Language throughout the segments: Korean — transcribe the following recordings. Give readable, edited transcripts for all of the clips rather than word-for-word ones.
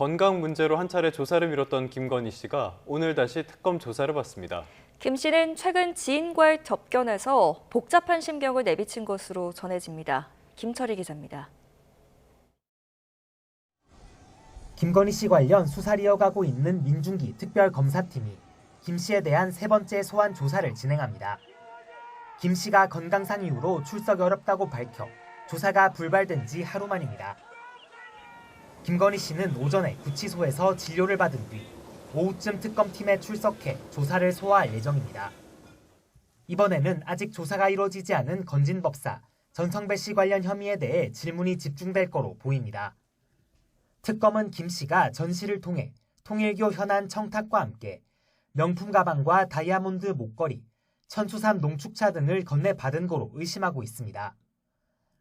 건강 문제로 한 차례 조사를 미뤘던 김건희 씨가 오늘 다시 특검 조사를 받습니다. 김 씨는 최근 지인과의 접견에서 복잡한 심경을 내비친 것으로 전해집니다. 김철희 기자입니다. 김건희 씨 관련 수사를 이어가고 있는 민중기 특별검사팀이 김 씨에 대한 세 번째 소환 조사를 진행합니다. 김 씨가 건강상 이유로 출석이 어렵다고 밝혀 조사가 불발된 지 하루 만입니다. 김건희 씨는 오전에 구치소에서 진료를 받은 뒤 오후쯤 특검팀에 출석해 조사를 소화할 예정입니다. 이번에는 아직 조사가 이루어지지 않은 건진법사 전성배 씨 관련 혐의에 대해 질문이 집중될 거로 보입니다. 특검은 김 씨가 전 씨를 통해 통일교 현안 청탁과 함께 명품 가방과 다이아몬드 목걸이, 천수산 농축차 등을 건네받은 거로 의심하고 있습니다.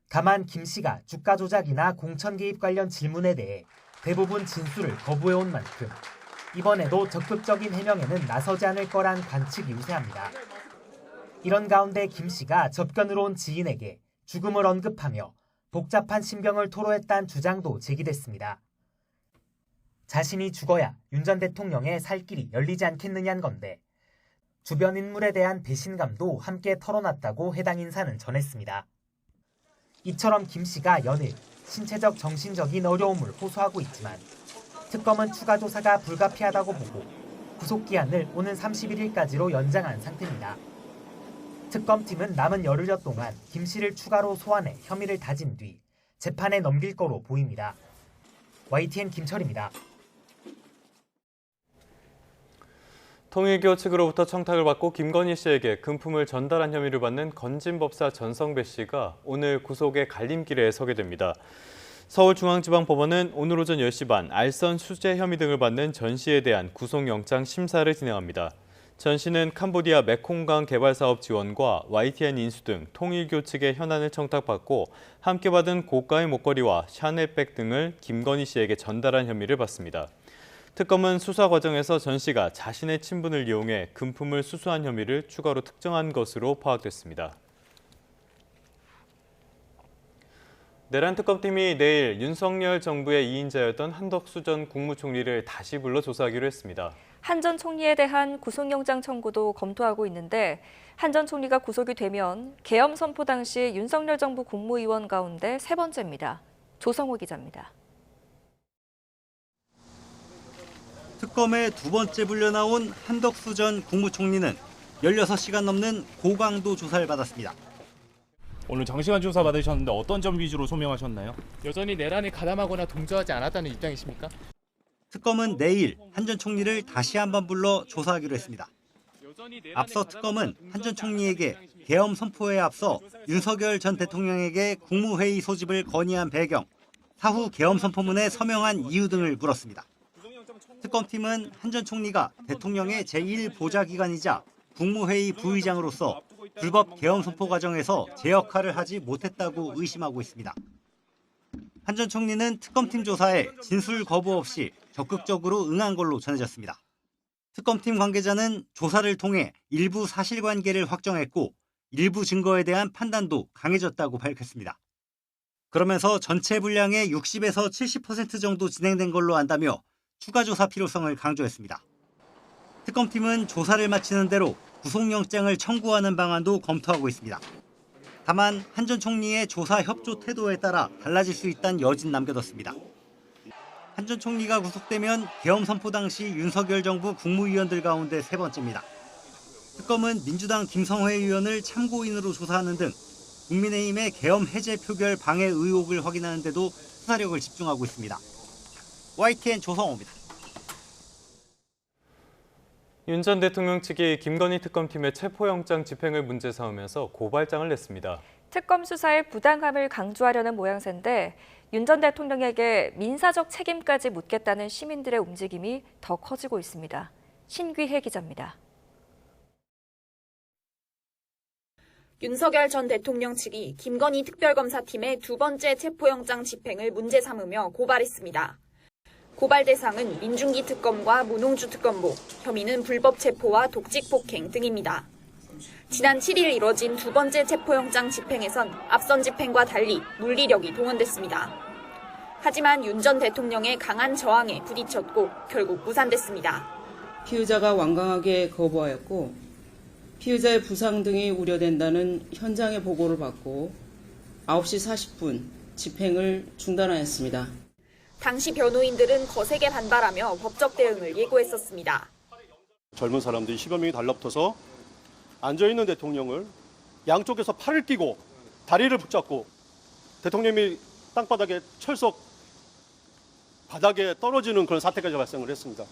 다만 김 씨가 주가 조작이나 공천 개입 관련 질문에 대해 대부분 진술을 거부해온 만큼 이번에도 적극적인 해명에는 나서지 않을 거란 관측이 우세합니다. 이런 가운데 김 씨가 접견으로 온 지인에게 죽음을 언급하며 복잡한 심경을 토로했다는 주장도 제기됐습니다. 자신이 죽어야 윤 전 대통령의 살 길이 열리지 않겠느냐는 건데 주변 인물에 대한 배신감도 함께 털어놨다고 해당 인사는 전했습니다. 이처럼 김 씨가 연일 신체적 정신적인 어려움을 호소하고 있지만 특검은 추가 조사가 불가피하다고 보고 구속기한을 오는 31일까지로 연장한 상태입니다. 특검팀은 남은 열흘여 동안 김 씨를 추가로 소환해 혐의를 다진 뒤 재판에 넘길 거로 보입니다. YTN 김철입니다. 통일교 측으로부터 청탁을 받고 김건희 씨에게 금품을 전달한 혐의를 받는 건진법사 전성배 씨가 오늘 구속의 갈림길에 서게 됩니다. 서울중앙지방법원은 오늘 오전 10시 반 알선 수재 혐의 등을 받는 전 씨에 대한 구속영장 심사를 진행합니다. 전 씨는 캄보디아 메콩강 개발사업 지원과 YTN 인수 등 통일교 측의 현안을 청탁받고 함께 받은 고가의 목걸이와 샤넬백 등을 김건희 씨에게 전달한 혐의를 받습니다. 특검은 수사 과정에서 전 씨가 자신의 친분을 이용해 금품을 수수한 혐의를 추가로 특정한 것으로 파악됐습니다. 내란 특검팀이 내일 윤석열 정부의 2인자였던 한덕수 전 국무총리를 다시 불러 조사하기로 했습니다. 한 전 총리에 대한 구속영장 청구도 검토하고 있는데 한 전 총리가 구속이 되면 계엄 선포 당시 윤석열 정부 국무위원 가운데 세 번째입니다. 조성호 기자입니다. 특검에 두 번째 불려 나온 한덕수 전 국무총리는 16시간 넘는 고강도 조사를 받았습니다. 오늘 장시간 조사 받으셨는데 어떤 점 위주로 소명하셨나요? 여전히 내란에 가담하거나 동조하지 않았다는 입장이십니까? 특검은 내일 한 전 총리를 다시 한번 불러 조사하기로 했습니다. 앞서 특검은 한 전 총리에게 계엄 선포에 앞서 윤석열 전 대통령에게 국무회의 소집을 건의한 배경, 사후 계엄 선포문에 서명한 이유 등을 물었습니다. 특검팀은 한 전 총리가 대통령의 제1보좌기관이자 국무회의 부의장으로서 불법 계엄 선포 과정에서 제 역할을 하지 못했다고 의심하고 있습니다. 한 전 총리는 특검팀 조사에 진술 거부 없이 적극적으로 응한 걸로 전해졌습니다. 특검팀 관계자는 조사를 통해 일부 사실관계를 확정했고 일부 증거에 대한 판단도 강해졌다고 밝혔습니다. 그러면서 전체 분량의 60에서 70% 정도 진행된 걸로 안다며 추가 조사 필요성을 강조했습니다. 특검팀은 조사를 마치는 대로 구속영장을 청구하는 방안도 검토하고 있습니다. 다만 한 전 총리의 조사 협조 태도에 따라 달라질 수 있다는 여진 남겨뒀습니다. 한 전 총리가 구속되면 계엄 선포 당시 윤석열 정부 국무위원들 가운데 세 번째입니다. 특검은 민주당 김성회 의원을 참고인으로 조사하는 등 국민의힘의 계엄 해제 표결 방해 의혹을 확인하는 데도 수사력을 집중하고 있습니다. YTN 조성호입니다. 윤 전 대통령 측이 김건희 특검팀의 체포영장 집행을 문제 삼으면서 고발장을 냈습니다. 특검 수사의 부당함을 강조하려는 모양새인데 윤 전 대통령에게 민사적 책임까지 묻겠다는 시민들의 움직임이 더 커지고 있습니다. 신귀혜 기자입니다. 윤석열 전 대통령 측이 김건희 특별검사팀의 두 번째 체포영장 집행을 문제 삼으며 고발했습니다. 고발 대상은 민중기 특검과 문홍주 특검보, 혐의는 불법 체포와 독직 폭행 등입니다. 지난 7일 이뤄진 두 번째 체포영장 집행에선 앞선 집행과 달리 물리력이 동원됐습니다. 하지만 윤 전 대통령의 강한 저항에 부딪혔고 결국 무산됐습니다. 피의자가 완강하게 거부하였고 피의자의 부상 등이 우려된다는 현장의 보고를 받고 9시 40분 집행을 중단하였습니다. 당시 변호인들은 거세게 반발하며 법적 대응을 예고했었습니다. 젊은 사람들이 10여 명이 달라붙어서 앉아있는 대통령을 양쪽에서 팔을 끼고 다리를 붙잡고 대통령이 땅바닥에 철석 바닥에 떨어지는 그런 사태까지 발생을 했습니다.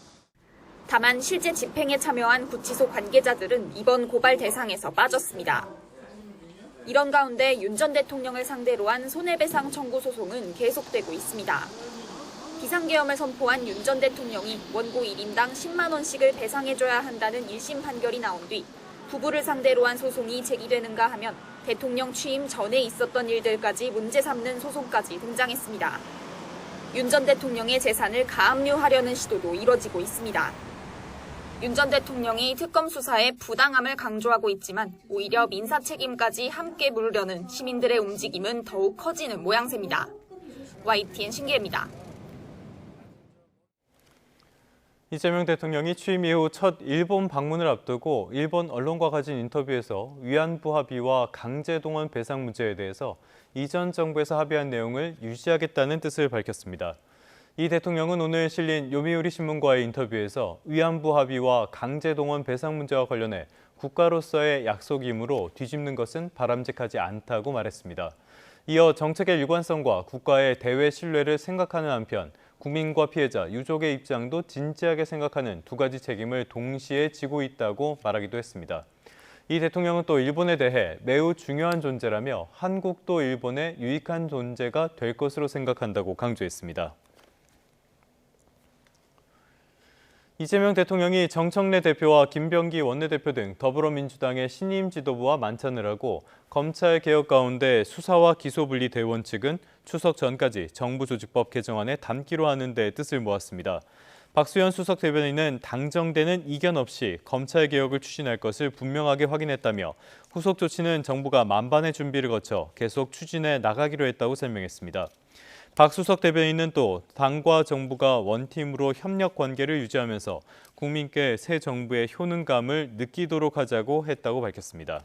다만 실제 집행에 참여한 구치소 관계자들은 이번 고발 대상에서 빠졌습니다. 이런 가운데 윤 전 대통령을 상대로 한 손해배상 청구 소송은 계속되고 있습니다. 비상계엄을 선포한 윤 전 대통령이 원고 1인당 10만 원씩을 배상해줘야 한다는 1심 판결이 나온 뒤 부부를 상대로 한 소송이 제기되는가 하면 대통령 취임 전에 있었던 일들까지 문제 삼는 소송까지 등장했습니다. 윤 전 대통령의 재산을 가압류하려는 시도도 이뤄지고 있습니다. 윤 전 대통령이 특검 수사에 부당함을 강조하고 있지만 오히려 민사 책임까지 함께 물으려는 시민들의 움직임은 더욱 커지는 모양새입니다. YTN 신기혜입니다. 이재명 대통령이 취임 이후 첫 일본 방문을 앞두고 일본 언론과 가진 인터뷰에서 위안부 합의와 강제동원 배상 문제에 대해서 이전 정부에서 합의한 내용을 유지하겠다는 뜻을 밝혔습니다. 이 대통령은 오늘 실린 요미우리 신문과의 인터뷰에서 위안부 합의와 강제동원 배상 문제와 관련해 국가로서의 약속이므로 뒤집는 것은 바람직하지 않다고 말했습니다. 이어 정책의 일관성과 국가의 대외 신뢰를 생각하는 한편 국민과 피해자, 유족의 입장도 진지하게 생각하는 두 가지 책임을 동시에 지고 있다고 말하기도 했습니다. 이 대통령은 또 일본에 대해 매우 중요한 존재라며 한국도 일본의 유익한 존재가 될 것으로 생각한다고 강조했습니다. 이재명 대통령이 정청래 대표와 김병기 원내대표 등 더불어민주당의 신임 지도부와 만찬을 하고 검찰 개혁 가운데 수사와 기소 분리 대원 측은 추석 전까지 정부조직법 개정안에 담기로 하는 데 뜻을 모았습니다. 박수현 수석 대변인은 당정되는 이견 없이 검찰 개혁을 추진할 것을 분명하게 확인했다며 후속 조치는 정부가 만반의 준비를 거쳐 계속 추진해 나가기로 했다고 설명했습니다. 박 수석 대변인은 또 당과 정부가 원팀으로 협력 관계를 유지하면서 국민께 새 정부의 효능감을 느끼도록 하자고 했다고 밝혔습니다.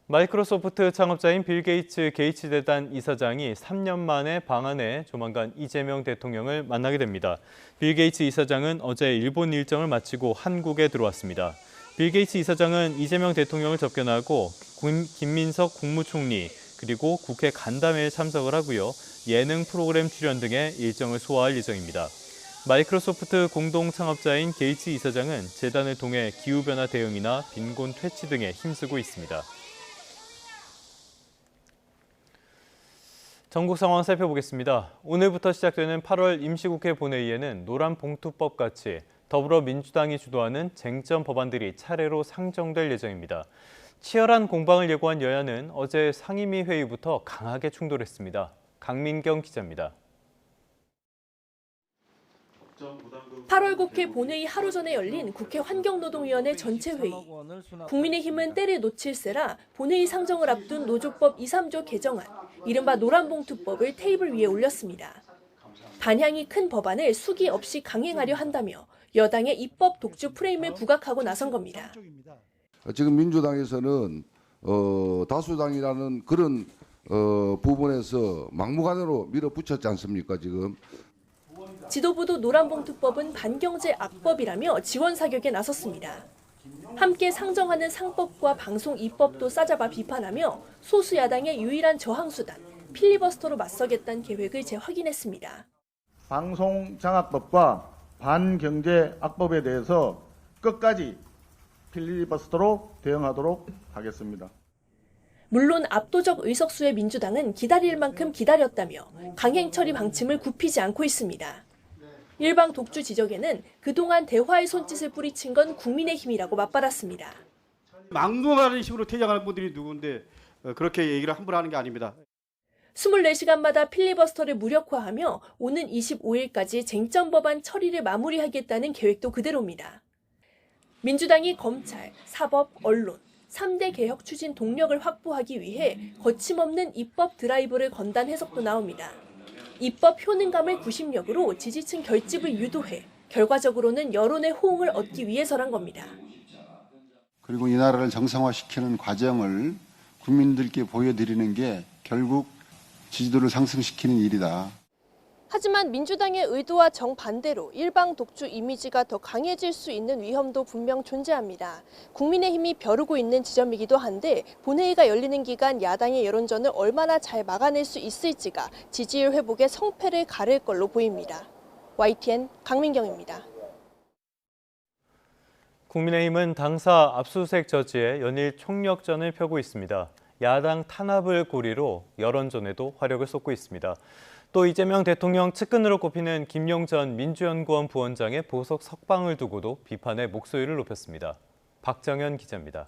마이크로소프트 창업자인 빌 게이츠 게이츠재단 이사장이 3년 만에 방한해 조만간 이재명 대통령을 만나게 됩니다. 빌 게이츠 이사장은 어제 일본 일정을 마치고 한국에 들어왔습니다. 빌 게이츠 이사장은 이재명 대통령을 접견하고 김민석 국무총리 그리고 국회 간담회에 참석을 하고요. 예능 프로그램 출연 등의 일정을 소화할 예정입니다. 마이크로소프트 공동 창업자인 게이츠 이사장은 재단을 통해 기후변화 대응이나 빈곤 퇴치 등에 힘쓰고 있습니다. 전국 상황 살펴보겠습니다. 오늘부터 시작되는 8월 임시국회 본회의에는 노란봉투법 같이 더불어민주당이 주도하는 쟁점 법안들이 차례로 상정될 예정입니다. 치열한 공방을 예고한 여야는 어제 상임위 회의부터 강하게 충돌했습니다. 강민경 기자입니다. 8월 국회 본회의 하루 전에 열린 국회 환경노동위원회 전체 회의. 국민의힘은 때를 놓칠세라 본회의 상정을 앞둔 노조법 2, 3조 개정안, 이른바 노란봉투법을 테이블 위에 올렸습니다. 반향이 큰 법안을 수기 없이 강행하려 한다며 여당의 입법 독주 프레임을 부각하고 나선 겁니다. 지금 민주당에서는 다수당이라는 그런 부분에서 막무가내로 밀어붙였지 않습니까, 지금. 지도부도 노란봉투법은 반경제 악법이라며 지원 사격에 나섰습니다. 함께 상정하는 상법과 방송 입법도 싸잡아 비판하며 소수 야당의 유일한 저항수단 필리버스터로 맞서겠다는 계획을 재확인했습니다. 방송장악법과 반경제 악법에 대해서 끝까지 필리버스터로 대응하도록 하겠습니다. 물론 압도적 의석수의 민주당은 기다릴 만큼 기다렸다며 강행 처리 방침을 굽히지 않고 있습니다. 일방 독주 지적에는 그동안 대화의 손짓을 뿌리친 건 국민의힘이라고 맞받았습니다. 막무가내 식으로 퇴장하는 분들이 누군데 그렇게 얘기를 함부로 하는 게 아닙니다. 24시간마다 필리버스터를 무력화하며 오는 25일까지 쟁점 법안 처리를 마무리하겠다는 계획도 그대로입니다. 민주당이 검찰, 사법, 언론, 3대 개혁 추진 동력을 확보하기 위해 거침없는 입법 드라이브를 건다는 해석도 나옵니다. 입법 효능감을 구심력으로 지지층 결집을 유도해 결과적으로는 여론의 호응을 얻기 위해서란 겁니다. 그리고 이 나라를 정상화시키는 과정을 국민들께 보여드리는 게 결국 지지도를 상승시키는 일이다. 하지만 민주당의 의도와 정반대로 일방 독주 이미지가 더 강해질 수 있는 위험도 분명 존재합니다. 국민의힘이 벼르고 있는 지점이기도 한데 본회의가 열리는 기간 야당의 여론전을 얼마나 잘 막아낼 수 있을지가 지지율 회복의 성패를 가를 걸로 보입니다. YTN 강민경입니다. 국민의힘은 당사 압수수색 저지에 연일 총력전을 펴고 있습니다. 야당 탄압을 고리로 여론전에도 화력을 쏟고 있습니다. 또 이재명 대통령 측근으로 꼽히는 김용전 민주연구원 부원장의 보석 석방을 두고도 비판의 목소리를 높였습니다. 박정현 기자입니다.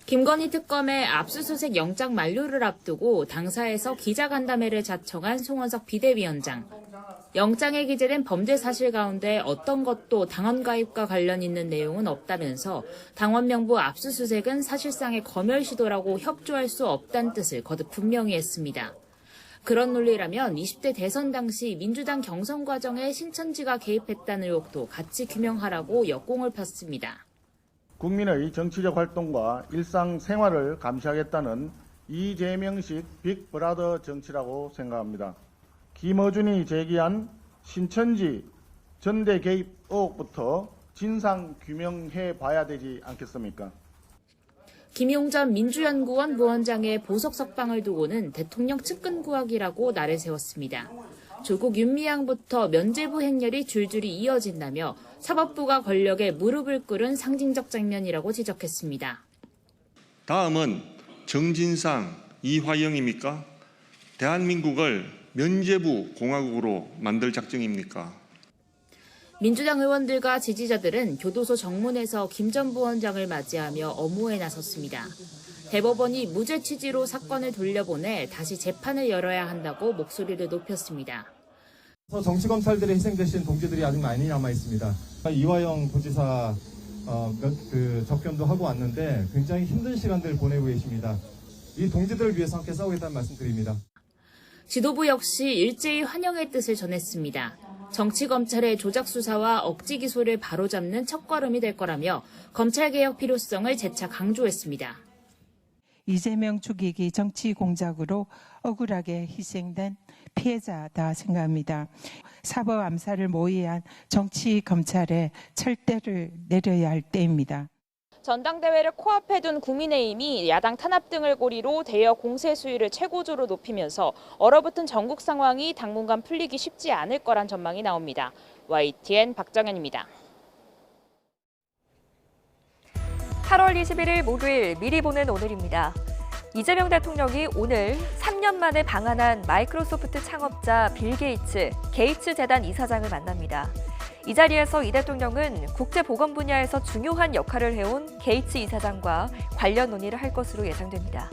김건희 특검의 압수수색 영장 만료를 앞두고 당사에서 기자간담회를 자청한 송원석 비대위원장. 영장에 기재된 범죄 사실 가운데 어떤 것도 당원 가입과 관련 있는 내용은 없다면서 당원 명부 압수수색은 사실상의 검열 시도라고 협조할 수 없다는 뜻을 거듭 분명히 했습니다. 그런 논리라면 20대 대선 당시 민주당 경선 과정에 신천지가 개입했다는 의혹도 같이 규명하라고 역공을 폈습니다. 국민의 정치적 활동과 일상생활을 감시하겠다는 이재명식 빅브라더 정치라고 생각합니다. 김어준이 제기한 신천지 전대 개입 의혹부터 진상 규명해 봐야 되지 않겠습니까? 김용전 민주연구원 부원장의 보석 석방을 두고는 대통령 측근 구하기라고 날을 세웠습니다. 조국 윤미향부터 면죄부 행렬이 줄줄이 이어진다며 사법부가 권력에 무릎을 꿇은 상징적 장면이라고 지적했습니다. 다음은 정진상, 이화영입니까? 대한민국을 면죄부 공화국으로 만들 작정입니까? 민주당 의원들과 지지자들은 교도소 정문에서 김 전 부원장을 맞이하며 엄호에 나섰습니다. 대법원이 무죄 취지로 사건을 돌려보내 다시 재판을 열어야 한다고 목소리를 높였습니다. 정치검찰들의 희생되신 동지들이 아직 많이 남아있습니다. 이화영 도지사 접견도 하고 왔는데 굉장히 힘든 시간들을 보내고 계십니다. 이 동지들을 위해서 함께 싸우겠다는 말씀드립니다. 지도부 역시 일제히 환영의 뜻을 전했습니다. 정치검찰의 조작수사와 억지 기소를 바로잡는 첫걸음이 될 거라며 검찰개혁 필요성을 재차 강조했습니다. 이재명 죽이기 정치 공작으로 억울하게 희생된 피해자다 생각합니다. 사법 암살을 모의한 정치 검찰에 철대를 내려야 할 때입니다. 전당대회를 코앞에 둔 국민의힘이 야당 탄압 등을 고리로 대여 공세 수위를 최고조로 높이면서 얼어붙은 전국 상황이 당분간 풀리기 쉽지 않을 거란 전망이 나옵니다. YTN 박정현입니다. 8월 21일 목요일 미리 보는 오늘입니다. 이재명 대통령이 오늘 3년 만에 방한한 마이크로소프트 창업자 빌 게이츠 재단 이사장을 만납니다. 이 자리에서 이 대통령은 국제보건 분야에서 중요한 역할을 해온 게이츠 이사장과 관련 논의를 할 것으로 예상됩니다.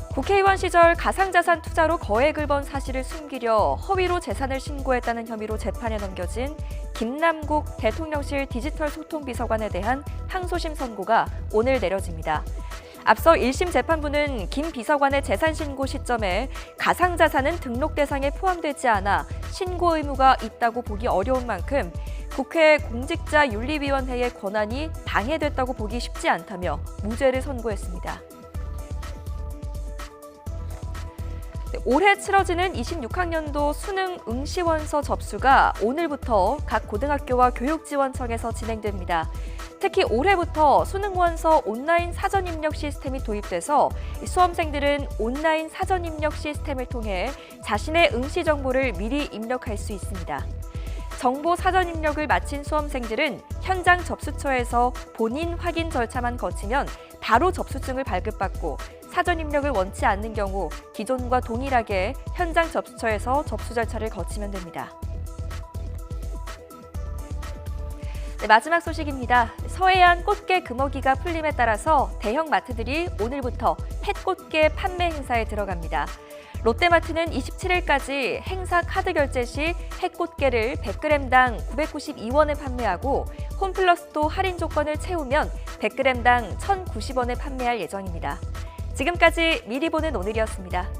국회의원 시절 가상자산 투자로 거액을 번 사실을 숨기려 허위로 재산을 신고했다는 혐의로 재판에 넘겨진 김남국 대통령실 디지털 소통비서관에 대한 항소심 선고가 오늘 내려집니다. 앞서 1심 재판부는 김 비서관의 재산 신고 시점에 가상자산은 등록 대상에 포함되지 않아 신고 의무가 있다고 보기 어려운 만큼 국회 공직자윤리위원회의 권한이 방해됐다고 보기 쉽지 않다며 무죄를 선고했습니다. 올해 치러지는 26학년도 수능 응시원서 접수가 오늘부터 각 고등학교와 교육지원청에서 진행됩니다. 특히 올해부터 수능원서 온라인 사전 입력 시스템이 도입돼서 수험생들은 온라인 사전 입력 시스템을 통해 자신의 응시 정보를 미리 입력할 수 있습니다. 정보 사전 입력을 마친 수험생들은 현장 접수처에서 본인 확인 절차만 거치면 바로 접수증을 발급받고 사전 입력을 원치 않는 경우 기존과 동일하게 현장 접수처에서 접수 절차를 거치면 됩니다. 네, 마지막 소식입니다. 서해안 꽃게 금어기가 풀림에 따라서 대형 마트들이 오늘부터 펫꽃게 판매 행사에 들어갑니다. 롯데마트는 27일까지 행사 카드 결제 시 핵꽃게를 100g당 992원에 판매하고 홈플러스도 할인 조건을 채우면 100g당 1,090원에 판매할 예정입니다. 지금까지 미리 보는 오늘이었습니다.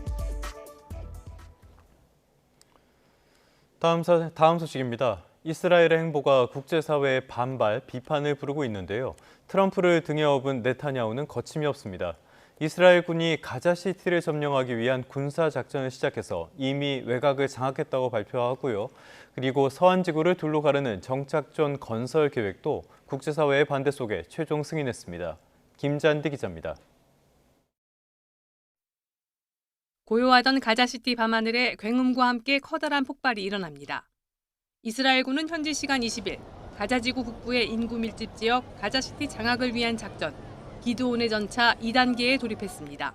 다음 소식입니다. 이스라엘의 행보가 국제사회의 반발, 비판을 부르고 있는데요. 트럼프를 등에 업은 네타냐후는 거침이 없습니다. 이스라엘군이 가자시티를 점령하기 위한 군사작전을 시작해서 이미 외곽을 장악했다고 발표하고요. 그리고 서한지구를 둘로 가르는 정착존 건설 계획도 국제사회의 반대 속에 최종 승인했습니다. 김잔디 기자입니다. 고요하던 가자시티 밤하늘에 굉음과 함께 커다란 폭발이 일어납니다. 이스라엘군은 현지 시간 20일 가자지구 북부의 인구 밀집 지역 가자시티 장악을 위한 작전 기드온의 전차 2단계에 돌입했습니다.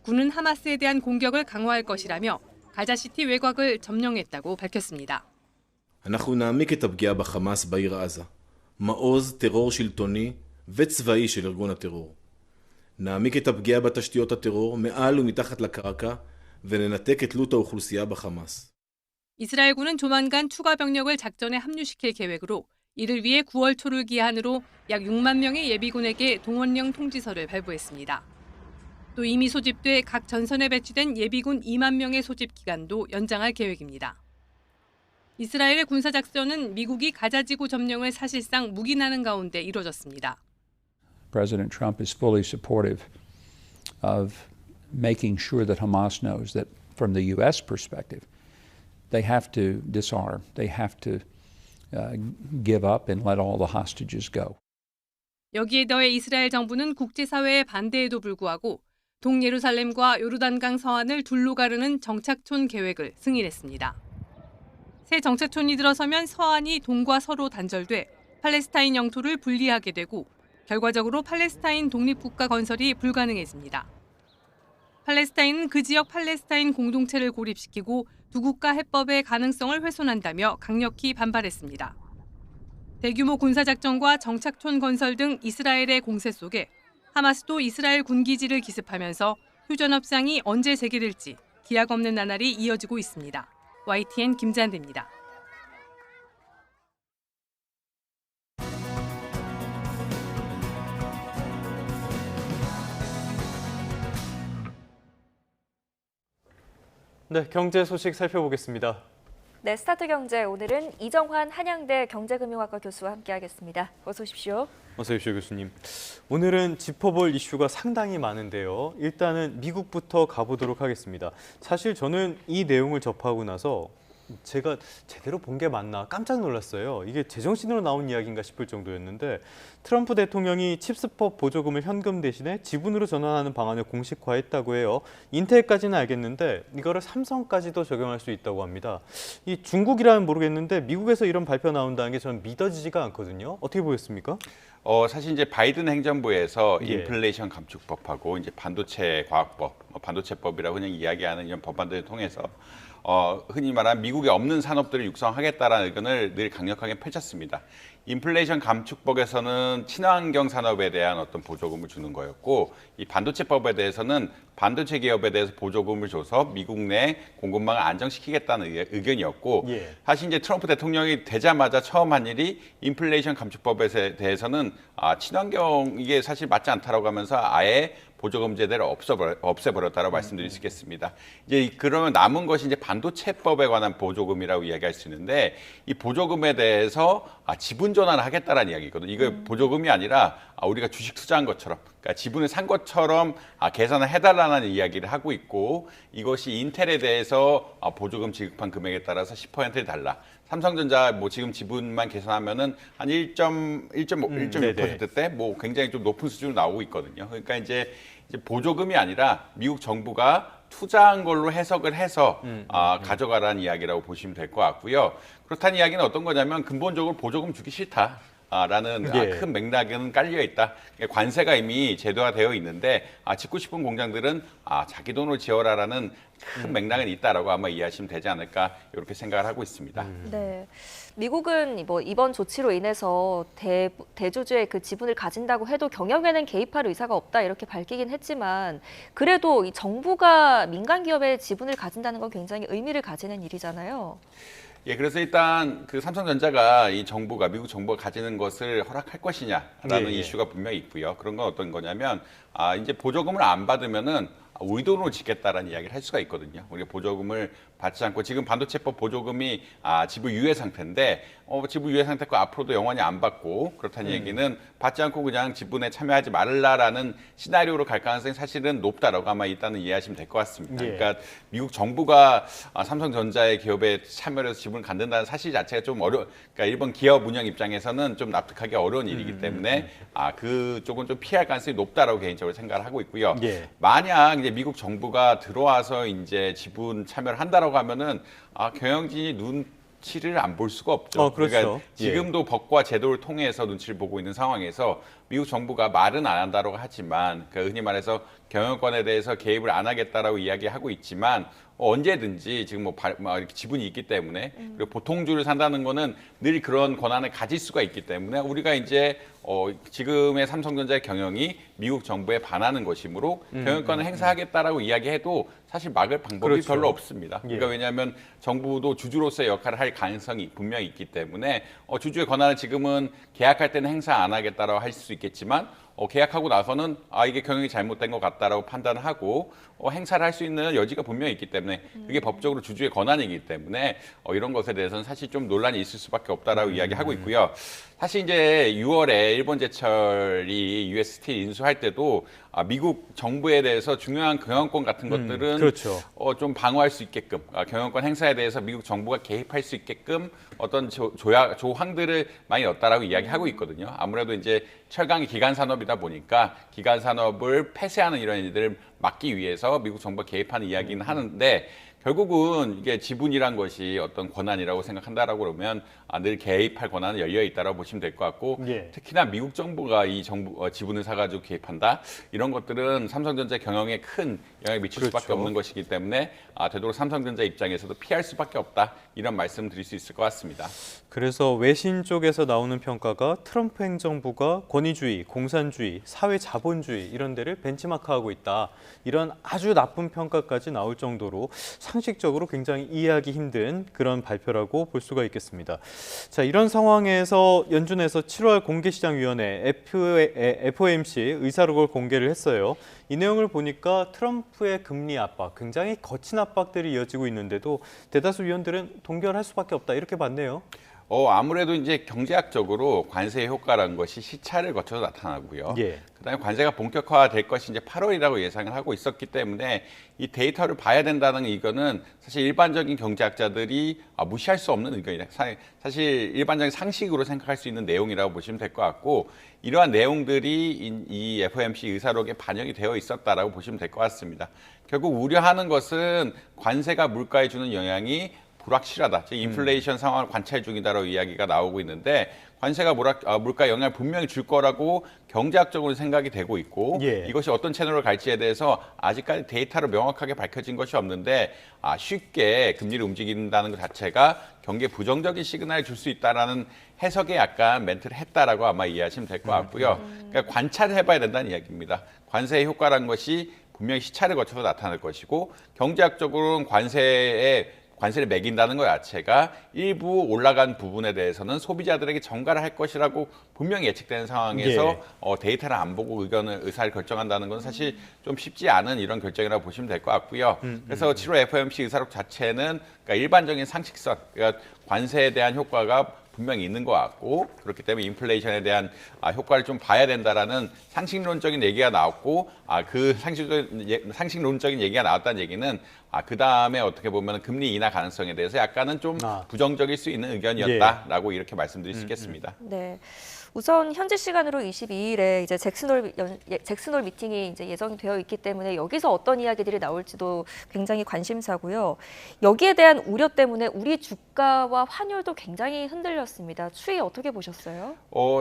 군은 하마스에 대한 공격을 강화할 것이라며 가자시티 외곽을 점령했다고 밝혔습니다. אנחנו נעמיק את הפגיעה בחמאס בעיר עזה, מעוז טרור שלטוני וצבאי של ארגון הטרור. נעמיק את הפגיעה בתשתיות הטרור מעל ומתחת לקרקע וננתק את תלות האוכלוסייה בחמאס. 이스라엘군은 조만간 추가 병력을 작전에 합류시킬 계획으로 이를 위해 9월 초를 기한으로 약 6만 명의 예비군에게 동원령 통지서를 발부했습니다. 또 이미 소집돼 각 전선에 배치된 예비군 2만 명의 소집 기간도 연장할 계획입니다. 이스라엘의 군사작전은 미국이 가자지구 점령을 사실상 묵인하는 가운데 이뤄졌습니다. President Trump is fully supportive of making sure that Hamas knows that from the U.S. perspective, they have to disarm, they have to give up and let all the hostages go. 여기에 더해 이스라엘 정부는 국제사회의 반대에도 불구하고 동예루살렘과 요르단강 서안을 둘로 가르는 정착촌 계획을 승인했습니다. 새 정착촌이 들어서면 서안이 동과 서로 단절돼 팔레스타인 영토를 분리하게 되고 결과적으로 팔레스타인 독립국가 건설이 불가능해집니다. 팔레스타인은 그 지역 팔레스타인 공동체를 고립시키고 두 국가 해법의 가능성을 훼손한다며 강력히 반발했습니다. 대규모 군사작전과 정착촌 건설 등 이스라엘의 공세 속에 하마스도 이스라엘 군기지를 기습하면서 휴전협상이 언제 재개될지 기약 없는 나날이 이어지고 있습니다. YTN 김잔디입니다. 네, 경제 소식 살펴보겠습니다. 네, 스타트 경제 오늘은 이정환 한양대 경제금융학과 교수와 함께하겠습니다. 어서 오십시오. 어서 오십시오, 교수님. 오늘은 짚어볼 이슈가 상당히 많은데요. 일단은 미국부터 가보도록 하겠습니다. 사실 저는 이 내용을 접하고 나서 제가 제대로 본 게 맞나 깜짝 놀랐어요. 이게 제정신으로 나온 이야기인가 싶을 정도였는데 트럼프 대통령이 칩스법 보조금을 현금 대신에 지분으로 전환하는 방안을 공식화했다고 해요. 인텔까지는 알겠는데 이거를 삼성까지도 적용할 수 있다고 합니다. 이 중국이라면 모르겠는데 미국에서 이런 발표 나온다는 게 저는 믿어지지가 않거든요. 어떻게 보였습니까? 사실 이제 바이든 행정부에서 예. 인플레이션 감축법하고 이제 반도체 과학법, 반도체법이라고 그냥 이야기하는 이런 법안들을 통해서 흔히 말하는 미국에 없는 산업들을 육성하겠다라는 의견을 늘 강력하게 펼쳤습니다. 인플레이션 감축법에서는 친환경 산업에 대한 어떤 보조금을 주는 거였고, 이 반도체법에 대해서는 반도체 기업에 대해서 보조금을 줘서 미국 내 공급망을 안정시키겠다는 의견이었고, 예. 사실 이제 트럼프 대통령이 되자마자 처음 한 일이 인플레이션 감축법에 대해서는 친환경 이게 사실 맞지 않다라고 하면서 아예 보조금 제도를 없애버렸다고 말씀드릴 수 있겠습니다. 이제 그러면 남은 것이 이제 반도체법에 관한 보조금이라고 이야기할 수 있는데, 이 보조금에 대해서 지분 전환을 하겠다라는 이야기거든요. 이거 보조금이 아니라 우리가 주식 투자한 것처럼, 그러니까 지분을 산 것처럼 계산을 해달라는 이야기를 하고 있고, 이것이 인텔에 대해서 보조금 지급한 금액에 따라서 10%를 달라. 삼성전자 뭐 지금 지분만 계산하면은 한 1.6%대 뭐 굉장히 좀 높은 수준으로 나오고 있거든요. 그러니까 이제 보조금이 아니라 미국 정부가 투자한 걸로 해석을 해서 가져가라는 이야기라고 보시면 될 것 같고요. 그렇다는 이야기는 어떤 거냐면 근본적으로 보조금 주기 싫다. 라는 예. 큰 맥락은 깔려 있다. 관세가 이미 제도화되어 있는데 짓고 싶은 공장들은 자기 돈으로 지어라라는 큰 맥락은 있다라고 아마 이해하시면 되지 않을까 이렇게 생각을 하고 있습니다. 네. 미국은 뭐 이번 조치로 인해서 대주주의 그 지분을 가진다고 해도 경영에는 개입할 의사가 없다 이렇게 밝히긴 했지만 그래도 이 정부가 민간 기업의 지분을 가진다는 건 굉장히 의미를 가지는 일이잖아요. 예, 그래서 일단 그 삼성전자가 미국 정부가 가지는 것을 허락할 것이냐라는 이슈가 분명히 있고요. 그런 건 어떤 거냐면 이제 보조금을 안 받으면은 우리 돈으로 짓겠다라는 이야기를 할 수가 있거든요. 우리가 보조금을 받지 않고 지금 반도체법 보조금이 지분 유예 상태인데 지분 유예 상태고 앞으로도 영원히 안 받고 그렇다는 얘기는 받지 않고 그냥 지분에 참여하지 말라라는 시나리오로 갈 가능성이 사실은 높다라고 아마 일단은 이해하시면 될 것 같습니다. 예. 그러니까 미국 정부가 삼성전자의 기업에 참여를 해서 지분을 갖는다는 사실 자체가 좀 그러니까 일본 기업 운영 입장에서는 좀 납득하기 어려운 일이기 때문에 그쪽은 좀 피할 가능성이 높다라고 개인적으로 생각을 하고 있고요. 예. 만약 이제 미국 정부가 들어와서 이제 지분 참여를 한다라고 하면은 경영진이 눈치를 안 볼 수가 없죠. 그렇죠. 그러니까 지금도 법과 제도를 통해서 눈치를 보고 있는 상황에서 미국 정부가 말은 안 한다라고 하지만 흔히 말해서 경영권에 대해서 개입을 안 하겠다라고 이야기하고 있지만 언제든지 지금 이렇게 지분이 있기 때문에 그리고 보통주를 산다는 거는 늘 그런 권한을 가질 수가 있기 때문에 우리가 이제 지금의 삼성전자의 경영이 미국 정부에 반하는 것이므로 경영권을 행사하겠다라고 이야기해도 사실 막을 방법이 그렇죠. 별로 없습니다. 예. 그러니까 왜냐하면 정부도 주주로서의 역할을 할 가능성이 분명히 있기 때문에 주주의 권한을 지금은 계약할 때는 행사 안 하겠다라고 할 수 있겠지만 계약하고 나서는 이게 경영이 잘못된 것 같다라고 판단을 하고 행사를 할 수 있는 여지가 분명히 있기 때문에 그게 법적으로 주주의 권한이기 때문에 이런 것에 대해서는 사실 좀 논란이 있을 수밖에 없다라고 이야기하고 있고요. 사실 이제 6월에 일본제철이 US 스틸 인수할 때도 미국 정부에 대해서 중요한 경영권 같은 것들은 그렇죠. 좀 방어할 수 있게끔 경영권 행사에 대해서 미국 정부가 개입할 수 있게끔 어떤 조항들을 많이 넣었다라고 이야기하고 있거든요. 아무래도 이제 철강이 기간 산업이다 보니까 기간 산업을 폐쇄하는 이런 일들을 막기 위해서 미국 정부가 개입하는 이야기는 하는데 결국은 이게 지분이란 것이 어떤 권한이라고 생각한다라고 그러면 늘 개입할 권한은 열려 있다라고 보시면 될 것 같고 예. 특히나 미국 정부가 이 정부 지분을 사가지고 개입한다 이런 것들은 삼성전자 경영에 큰 영향을 미칠 그렇죠. 수밖에 없는 것이기 때문에 되도록 삼성전자 입장에서도 피할 수밖에 없다 이런 말씀 드릴 수 있을 것 같습니다. 그래서 외신 쪽에서 나오는 평가가 트럼프 행정부가 권위주의, 공산주의, 사회자본주의 이런 데를 벤치마크하고 있다. 이런 아주 나쁜 평가까지 나올 정도로 상식적으로 굉장히 이해하기 힘든 그런 발표라고 볼 수가 있겠습니다. 자, 이런 상황에서 연준에서 7월 공개시장위원회 FOMC 의사록을 공개를 했어요. 이 내용을 보니까 트럼프의 금리 압박, 굉장히 거친 압박들이 이어지고 있는데도 대다수 위원들은 동결할 수밖에 없다 이렇게 봤네요. 아무래도 이제 경제학적으로 관세의 효과라는 것이 시차를 거쳐서 나타나고요. 예. 그다음에 관세가 본격화될 것이 이제 8월이라고 예상을 하고 있었기 때문에 이 데이터를 봐야 된다는 이거는 사실 일반적인 경제학자들이 무시할 수 없는 의견이다. 사실 일반적인 상식으로 생각할 수 있는 내용이라고 보시면 될 것 같고 이러한 내용들이 이 FOMC 의사록에 반영이 되어 있었다라고 보시면 될 것 같습니다. 결국 우려하는 것은 관세가 물가에 주는 영향이 불확실하다. 즉 인플레이션 상황을 관찰 중이다라고 이야기가 나오고 있는데 관세가 물가 영향을 분명히 줄 거라고 경제학적으로 생각이 되고 있고 이것이 어떤 채널로 갈지에 대해서 아직까지 데이터로 명확하게 밝혀진 것이 없는데 쉽게 금리를 움직인다는 것 자체가 경기에 부정적인 시그널을 줄 수 있다라는 해석에 약간 멘트를 했다라고 아마 이해하시면 될 것 같고요. 그러니까 관찰을 해봐야 된다는 이야기입니다. 관세의 효과라는 것이 분명히 시차를 거쳐서 나타날 것이고 경제학적으로는 관세를 매긴다는 것 자체가 일부 올라간 부분에 대해서는 소비자들에게 전가를 할 것이라고 분명히 예측되는 상황에서 데이터를 안 보고 의사를 결정한다는 건 사실 좀 쉽지 않은 이런 결정이라고 보시면 될 것 같고요. 그래서 7월 FOMC 의사록 자체는 그러니까 일반적인 상식선, 그러니까 관세에 대한 효과가 분명히 있는 것 같고 그렇기 때문에 인플레이션에 대한 효과를 좀 봐야 된다라는 상식론적인 얘기가 나왔고 그 상식론적인 얘기가 나왔다는 얘기는 그 다음에 어떻게 보면 금리 인하 가능성에 대해서 약간은 좀 부정적일 수 있는 의견이었다라고 이렇게 말씀드릴 수 있겠습니다. 네. 우선 현지 시간으로 22일에 이제 잭슨홀 미팅이 이제 예정이 되어 있기 때문에 여기서 어떤 이야기들이 나올지도 굉장히 관심사고요. 여기에 대한 우려 때문에 우리 주가와 환율도 굉장히 흔들렸습니다. 추이 어떻게 보셨어요?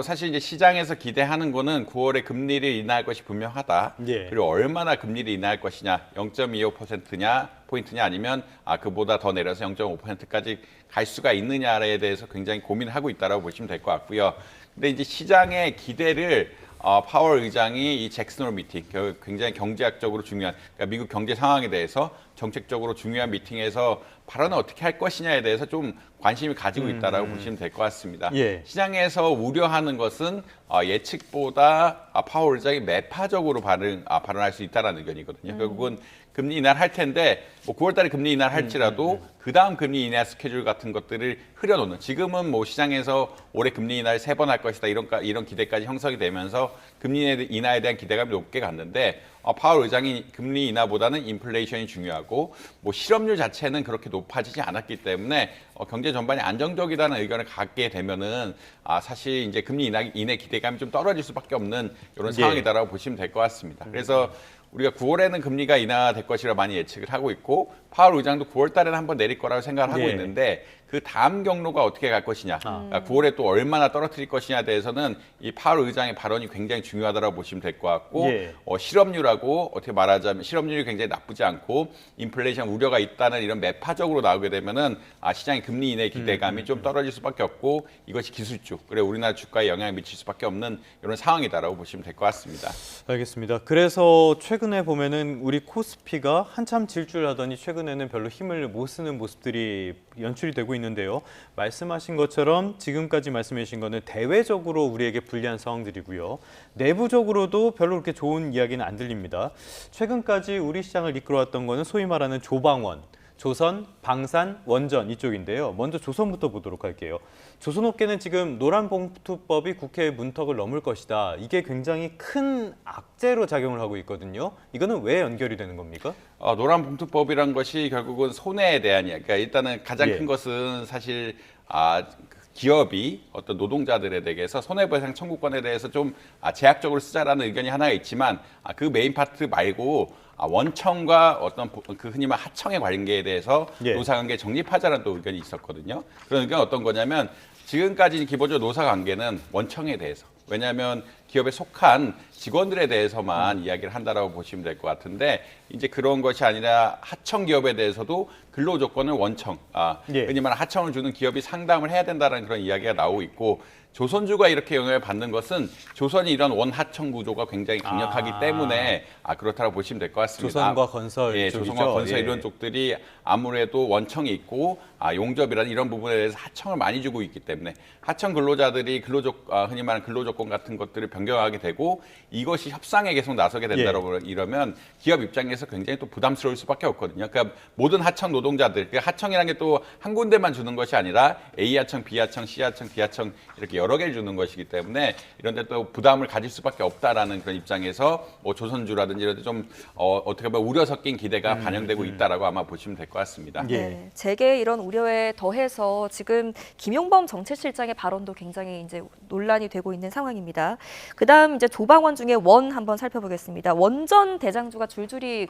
사실 이제 시장에서 기대하는 거는 9월에 금리를 인하할 것이 분명하다. 예. 그리고 얼마나 금리를 인하할 것이냐, 0.25%냐 포인트냐 아니면 그보다 더 내려서 0.5%까지 갈 수가 있느냐에 대해서 굉장히 고민하고 있다라고 보시면 될 것 같고요. 근데 이제 시장의 기대를 파월 의장이 이 잭슨홀 미팅, 굉장히 경제학적으로 중요한, 그러니까 미국 경제 상황에 대해서 정책적으로 중요한 미팅에서 발언을 어떻게 할 것이냐에 대해서 좀 관심을 가지고 있다라고 보시면 될 것 같습니다. 예. 시장에서 우려하는 것은 예측보다 파월 의장이 매파적으로 발언할 수 있다는 의견이거든요. 결국은 금리 인하를 할 텐데 9월 달에 금리 인하를 할지라도 그 다음 금리 인하 스케줄 같은 것들을 흐려놓는, 지금은 뭐 시장에서 올해 금리 인하를 3번 할 것이다 이런 기대까지 형성이 되면서 금리 인하에 대한 기대감이 높게 갔는데 파월 의장이 금리 인하보다는 인플레이션이 중요하고 뭐 실업률 자체는 그렇게 높아지지 않았기 때문에 경제 전반이 안정적이라는 의견을 갖게 되면은 사실 이제 금리 인하 기대감이 좀 떨어질 수밖에 없는 이런 상황이다라고 보시면 될 것 같습니다. 그래서 우리가 9월에는 금리가 인하될 것이라 많이 예측을 하고 있고 파월 의장도 9월 달에는 한번 내릴 거라고 생각을 하고 있는데 그 다음 경로가 어떻게 갈 것이냐, 그러니까 9월에 또 얼마나 떨어뜨릴 것이냐에 대해서는 이 파월 의장의 발언이 굉장히 중요하다고 보시면 될 것 같고 실업률하고 어떻게 말하자면 실업률이 굉장히 나쁘지 않고 인플레이션 우려가 있다는 이런 매파적으로 나오게 되면은 시장의 금리 인하 기대감이 좀 떨어질 수밖에 없고 이것이 기술주, 그래 우리나라 주가에 영향을 미칠 수밖에 없는 이런 상황이다라고 보시면 될 것 같습니다. 알겠습니다. 그래서 최근에 보면은 우리 코스피가 한참 질주하더니 최근에는 별로 힘을 못 쓰는 모습들이 연출이 되고 있는데요. 말씀하신 것처럼 지금까지 말씀해 주신 거는 대외적으로 우리에게 불리한 상황들이고요. 내부적으로도 별로 그렇게 좋은 이야기는 안 들립니다. 최근까지 우리 시장을 이끌어왔던 거는 소위 말하는 조방원, 조선, 방산, 원전 이쪽인데요. 먼저 조선부터 보도록 할게요. 조선업계는 지금 노란봉투법이 국회 문턱을 넘을 것이다. 이게 굉장히 큰 악재로 작용을 하고 있거든요. 이거는 왜 연결이 되는 겁니까? 노란봉투법이란 것이 결국은 손해에 대한 이야기. 그러니까 일단은 가장 큰 것은 사실 기업이 어떤 노동자들에 대해서 손해배상 청구권에 대해서 좀 제약적으로 쓰자라는 의견이 하나 있지만 그 메인 파트 말고 원청과 어떤 그 흔히 말 하청의 관계에 대해서 노사관계 정립하자라는 또 의견이 있었거든요. 그런 의견은 어떤 거냐면 지금까지 기본적으로 노사관계는 원청에 대해서, 왜냐하면 기업에 속한 직원들에 대해서만 이야기를 한다라고 보시면 될 것 같은데 이제 그런 것이 아니라 하청 기업에 대해서도 근로조건을 원청, 흔히 말하는 하청을 주는 기업이 상담을 해야 된다는 그런 이야기가 나오고 있고 조선주가 이렇게 영향을 받는 것은 조선이 이런 원하청 구조가 굉장히 강력하기 때문에 그렇다고 보시면 될 것 같습니다. 조선과 건설 쪽이죠. 조선과 건설 이런 쪽들이 아무래도 원청이 있고 용접이라는 이런 부분에 대해서 하청을 많이 주고 있기 때문에 하청 근로자들이 흔히 말하는 근로조건 같은 것들을 변경하게 되고 이것이 협상에 계속 나서게 된다고 이러면 기업 입장에서 굉장히 또 부담스러울 수밖에 없거든요. 그러니까 모든 하청 노동자들, 그러니까 하청이라는 게 또 한 군데만 주는 것이 아니라 A하청, B하청, C하청, D하청 이렇게 여러 개를 주는 것이기 때문에 이런 데 또 부담을 가질 수밖에 없다라는 그런 입장에서 뭐 조선주라든지 이런 데 좀 어떻게 보면 우려 섞인 기대가 반영되고 있다라고 아마 보시면 될 것 같습니다. 네, 제게 이런 우려에 더해서 지금 김용범 정책실장의 발언도 굉장히 이제 논란이 되고 있는 상황입니다. 그다음 이제 조방원 중에 원 한번 살펴보겠습니다. 원전 대장주가 줄줄이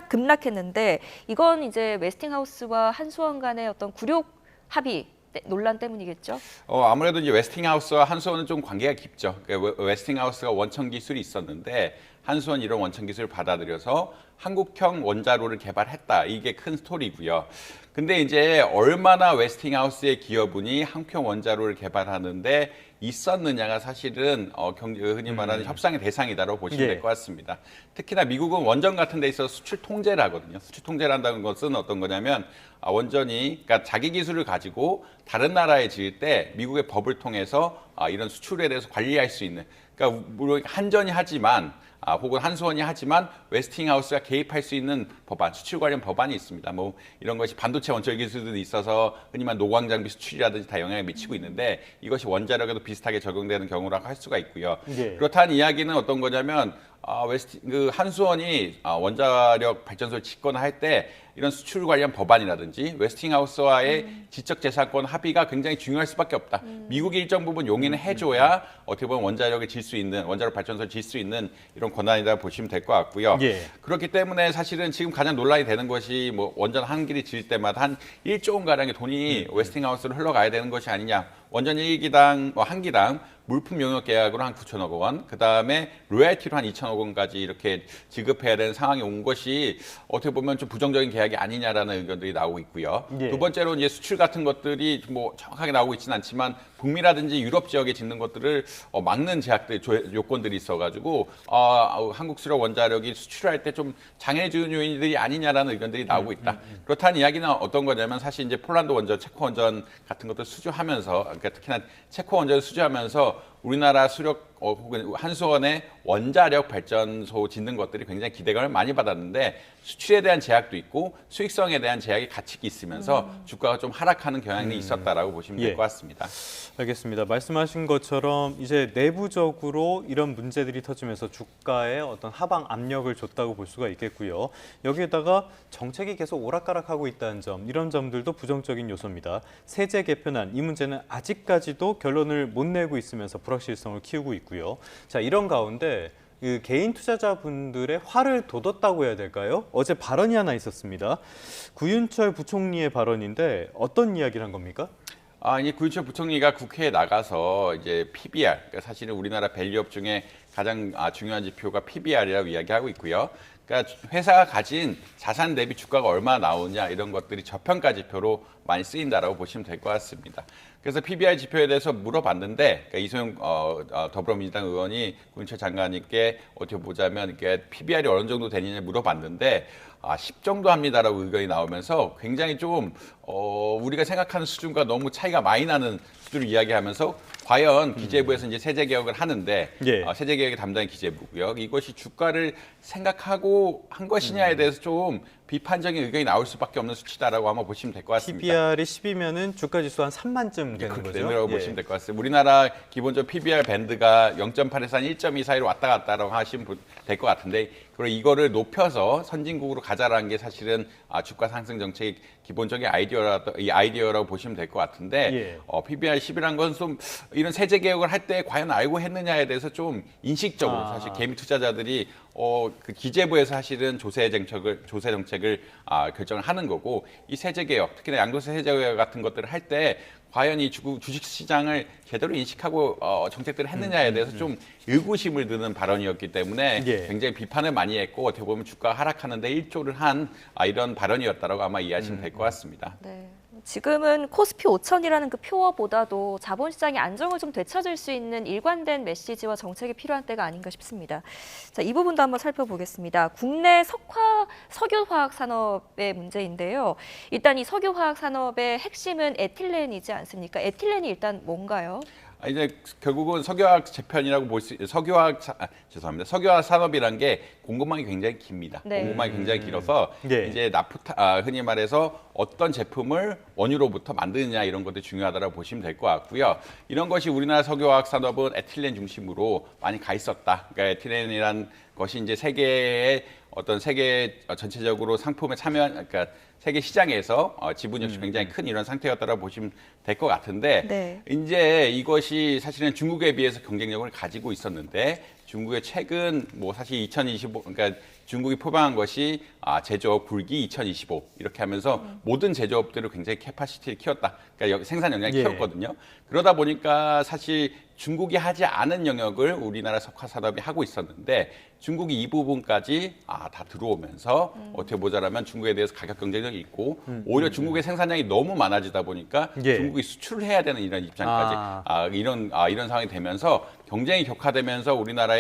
급락했는데 이건 이제 웨스팅하우스와 한수원 간의 어떤 굴욕 합의 논란 때문이겠죠? 아무래도 이제 웨스팅하우스와 한수원은 좀 관계가 깊죠. 그러니까 웨스팅하우스가 원천 기술이 있었는데 한수원 이런 원천 기술을 받아들여서 한국형 원자로를 개발했다. 이게 큰 스토리고요. 근데 이제 얼마나 웨스팅하우스의 기여분이 한국형 원자로를 개발하는데 있었느냐가 사실은 흔히 말하는 협상의 대상이다라고 보시면 될 것 같습니다. 특히나 미국은 원전 같은 데 있어서 수출 통제를 하거든요. 수출 통제를 한다는 것은 어떤 거냐면 원전이 그러니까 자기 기술을 가지고 다른 나라에 지을 때 미국의 법을 통해서 이런 수출에 대해서 관리할 수 있는, 그러니까 물론 한전이 하지만 혹은 한수원이 하지만 웨스팅하우스가 개입할 수 있는 법안, 수출 관련 법안이 있습니다. 뭐 이런 것이 반도체 원천 기술도 있어서 흔히 말 노광 장비 수출이라든지 다 영향을 미치고 있는데 이것이 원자력에도 비슷하게 적용되는 경우라고 할 수가 있고요. 그렇다는 이야기는 어떤 거냐면 한수원이 원자력 발전소를 짓거나 할 때 이런 수출 관련 법안이라든지 웨스팅하우스와의 지적재산권 합의가 굉장히 중요할 수밖에 없다. 미국이 일정 부분 용인을 해줘야 어떻게 보면 원자력을 질 수 있는, 원자력 발전소를 질 수 있는 이런 권한이다 보시면 될 것 같고요. 예. 그렇기 때문에 사실은 지금 가장 논란이 되는 것이 뭐 원전 한 기를 지을 때마다 한 1조 원 가량의 돈이 웨스팅하우스로 흘러가야 되는 것이 아니냐. 원전 1기당, 한 기당 물품 용역 계약으로 한 9천억 원, 그 다음에 로얄티로 한 2천억 원까지 이렇게 지급해야 되는 상황이 온 것이 어떻게 보면 좀 부정적인 계약이 아니냐라는 의견들이 나오고 있고요. 예. 두 번째로 이제 수출 같은 것들이 뭐 정확하게 나오고 있지는 않지만 북미라든지 유럽 지역에 짓는 것들을 막는 제약들, 요건들이 있어가지고 한국 수력 원자력이 수출할 때 좀 장애 주는 요인들이 아니냐라는 의견들이 나오고 있다. 그렇다는 이야기는 어떤 거냐면 사실 이제 폴란드 원전, 체코 원전 같은 것들 수주하면서, 그러니까 특히나 체코 원전을 수주하면서 우리나라 수력 혹은 한수원의 원자력 발전소 짓는 것들이 굉장히 기대감을 많이 받았는데 수출에 대한 제약도 있고 수익성에 대한 제약이 같이 있으면서 주가가 좀 하락하는 경향이 있었다라고 보시면 될 것 같습니다. 알겠습니다. 말씀하신 것처럼 이제 내부적으로 이런 문제들이 터지면서 주가에 어떤 하방 압력을 줬다고 볼 수가 있겠고요. 여기에다가 정책이 계속 오락가락하고 있다는 점, 이런 점들도 부정적인 요소입니다. 세제 개편안, 이 문제는 아직까지도 결론을 못 내고 있으면서 불확실성을 키우고 있고요. 자, 이런 가운데 그 개인 투자자분들의 화를 돋웠다고 해야 될까요? 어제 발언이 하나 있었습니다. 구윤철 부총리의 발언인데 어떤 이야기를 한 겁니까? 이제 구윤철 부총리가 국회에 나가서 이제 PBR, 그러니까 사실은 우리나라 밸류업 중에 가장 중요한 지표가 PBR이라고 이야기하고 있고요. 그러니까 회사가 가진 자산 대비 주가가 얼마나 나오냐 이런 것들이 저평가 지표로 많이 쓰인다라고 보시면 될 것 같습니다. 그래서 PBR 지표에 대해서 물어봤는데, 그러니까 이소영 더불어민주당 의원이 구윤철 장관님께 어떻게 보자면 이게 PBR이 어느 정도 되느냐 물어봤는데 10 정도 합니다라고 의견이 나오면서 굉장히 좀 우리가 생각하는 수준과 너무 차이가 많이 나는 수준을 이야기하면서 과연 기재부에서 이제 세제 개혁을 하는데 세제 개혁의 담당이 기재부고요. 이것이 주가를 생각하고 한 것이냐에 대해서 좀 비판적인 의견이 나올 수밖에 없는 수치다라고 아마 보시면 될 것 같습니다. PBR이 10이면은 주가 지수 한 3만쯤 되는 그렇게 거죠? 되라고 보시면 될 것 같습니다. 우리나라 기본적으로 PBR 밴드가 0.8에서 한 1.2 사이로 왔다 갔다라고 하시면 될 것 같은데, 그리고 이거를 높여서 선진국으로 가자라는 게 사실은 주가 상승 정책의 기본적인 아이디어라고 보시면 될 것 같은데, PBR 10이라는 건 좀 이런 세제 개혁을 할 때 과연 알고 했느냐에 대해서 좀 인식적으로 사실 개미 투자자들이 그 기재부에서 사실은 조세 정책을 결정을 하는 거고, 이 세제 개혁, 특히나 양도세 세제 개혁 같은 것들을 할 때 과연 이 주식 시장을 제대로 인식하고 정책들을 했느냐에 대해서 좀 의구심을 드는 발언이었기 때문에 굉장히 비판을 많이 했고, 어떻게 보면 주가가 하락하는데 일조를 한 이런 발언이었다라고 아마 이해하시면 될 것 같습니다. 네. 지금은 코스피 5천이라는 그 표어보다도 자본시장의 안정을 좀 되찾을 수 있는 일관된 메시지와 정책이 필요한 때가 아닌가 싶습니다. 자, 이 부분도 한번 살펴보겠습니다. 국내 석유화학 산업의 문제인데요. 일단 이 석유화학 산업의 핵심은 에틸렌이지 않습니까? 에틸렌이 일단 뭔가요? 이제 결국은 석유화학 재편이라고 볼 수, 석유화학 산업이란 게 공급망이 굉장히 깁니다. 네. 공급망이 굉장히 길어서 이제 흔히 말해서 어떤 제품을 원유로부터 만드느냐 이런 것들이 중요하다고 보시면 될 것 같고요. 이런 것이 우리나라 석유화학 산업은 에틸렌 중심으로 많이 가 있었다. 그러니까 에틸렌이란 것이 이제 세계 전체적으로 상품에 참여한, 그러니까 세계 시장에서 지분 역시 굉장히 큰 이런 상태였다고 보시면 될 것 같은데, 이제 이것이 사실은 중국에 비해서 경쟁력을 가지고 있었는데, 중국의 최근 사실 2025, 그러니까 중국이 표방한 것이 제조업 굴기 2025 이렇게 하면서 모든 제조업들을 굉장히 캐파시티를 키웠다. 그러니까 생산 역량을 키웠거든요. 그러다 보니까 사실 중국이 하지 않은 영역을 우리나라 석화 산업이 하고 있었는데, 중국이 이 부분까지 다 들어오면서 어떻게 보자라면 중국에 대해서 가격 경쟁력이 있고, 오히려 중국의 생산량이 너무 많아지다 보니까 중국이 수출을 해야 되는 이런 입장까지 이런 상황이 되면서 경쟁이 격화되면서 우리나라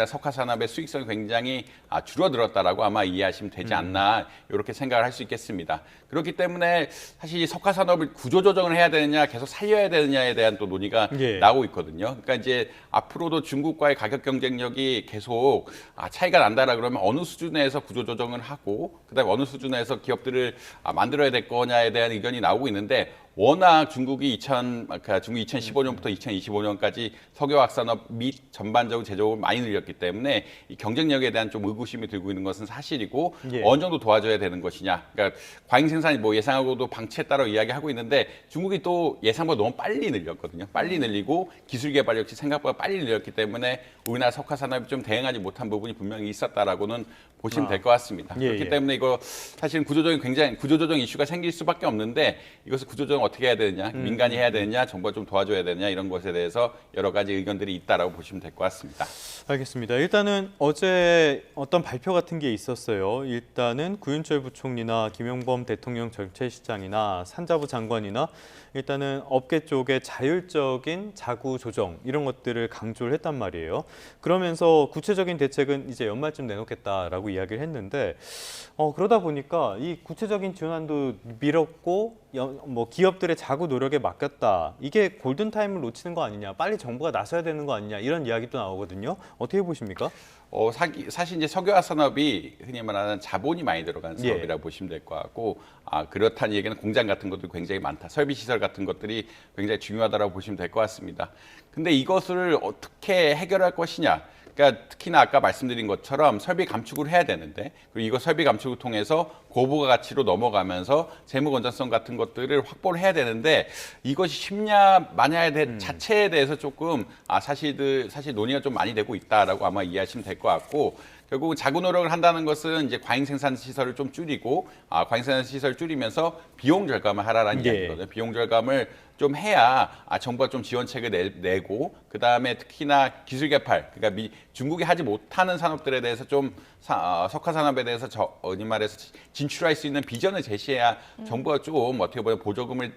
석화 산업의 수익성이 굉장히 줄어들었다라고 아마 이해하시면 되지 않나 이렇게 생각을 할 수 있겠습니다. 그렇기 때문에 사실 이 석화 산업을 구조 조정을 해야 되느냐 계속 살려야 되느냐에 대한 또 논의가 나오고 있거든요. 그러니까 이제 앞으로도 중국과의 가격 경쟁력이 계속 차이가 난다라 그러면 어느 수준에서 구조 조정을 하고 그다음에 어느 수준에서 기업들을 만들어야 될 거냐에 대한 의견이 나오고 있는데, 워낙 중국이 2015년부터 2025년까지 석유화학 산업 및 전반적으로 제조업을 많이 늘렸기 때문에 이 경쟁력에 대한 좀 의구심이 들고 있는 것은 사실이고 예. 어느 정도 도와줘야 되는 것이냐. 그러니까 과잉 생산이 뭐 예상하고도 방치했다고 이야기하고 있는데 중국이 또 예상보다 너무 빨리 늘렸거든요. 빨리 늘리고 기술 개발 역시 생각보다 빨리 늘렸기 때문에 우리나라 석화 산업이 좀 대응하지 못한 부분이 분명히 있었다라고는 보시면 될 것 같습니다. 예, 그렇기 예. 때문에 이거 사실은 구조조정 이슈가 생길 수밖에 없는데 이것을 구조조정 어떻게 해야 되느냐, 민간이 해야 되느냐, 정부가 좀 도와줘야 되느냐 이런 것에 대해서 여러 가지 의견들이 있다라고 보시면 될 것 같습니다. 알겠습니다. 일단은 어제 어떤 발표 같은 게 있었어요. 일단은 구윤철 부총리나 김용범 대통령 정책실장이나 산자부 장관이나 일단은 업계 쪽의 자율적인 자구 조정 이런 것들을 강조를 했단 말이에요. 그러면서 구체적인 대책은 이제 연말쯤 내놓겠다라고 이야기를 했는데 그러다 보니까 이 구체적인 지원안도 미뤘고 뭐 기업들의 자구 노력에 맡겼다. 이게 골든타임을 놓치는 거 아니냐. 빨리 정부가 나서야 되는 거 아니냐. 이런 이야기도 나오거든요. 어떻게 보십니까? 사실 이제 석유화 산업이 흔히 말하는 자본이 많이 들어간 사업이라고 보시면 될 것 같고, 그렇다는 얘기는 공장 같은 것도 굉장히 많다. 설비 시설 같은 것들이 굉장히 중요하다고 보시면 될 것 같습니다. 근데 이것을 어떻게 해결할 것이냐? 그러니까 특히나 아까 말씀드린 것처럼 설비 감축을 해야 되는데, 그리고 이거 설비 감축을 통해서 고부가 가치로 넘어가면서 재무 건전성 같은 것들을 확보를 해야 되는데 이것이 쉽냐 마냐에 자체에 대해서 조금 사실 논의가 좀 많이 되고 있다라고 아마 이해하시면 될 것 같고, 결국은 자구 노력을 한다는 것은 이제 과잉 생산 시설을 좀 줄이고 과잉 생산 시설을 줄이면서 비용 절감을 하라는 이야기거든요. 비용 절감을 좀 해야 정부가 좀 지원책을 내고 그다음에 특히나 기술 개발, 그러니까 중국이 하지 못하는 산업들에 대해서 좀 석화 산업에 대해서 어디 말해서 진출할 수 있는 비전을 제시해야 정부가 좀 어떻게 보면 보조금을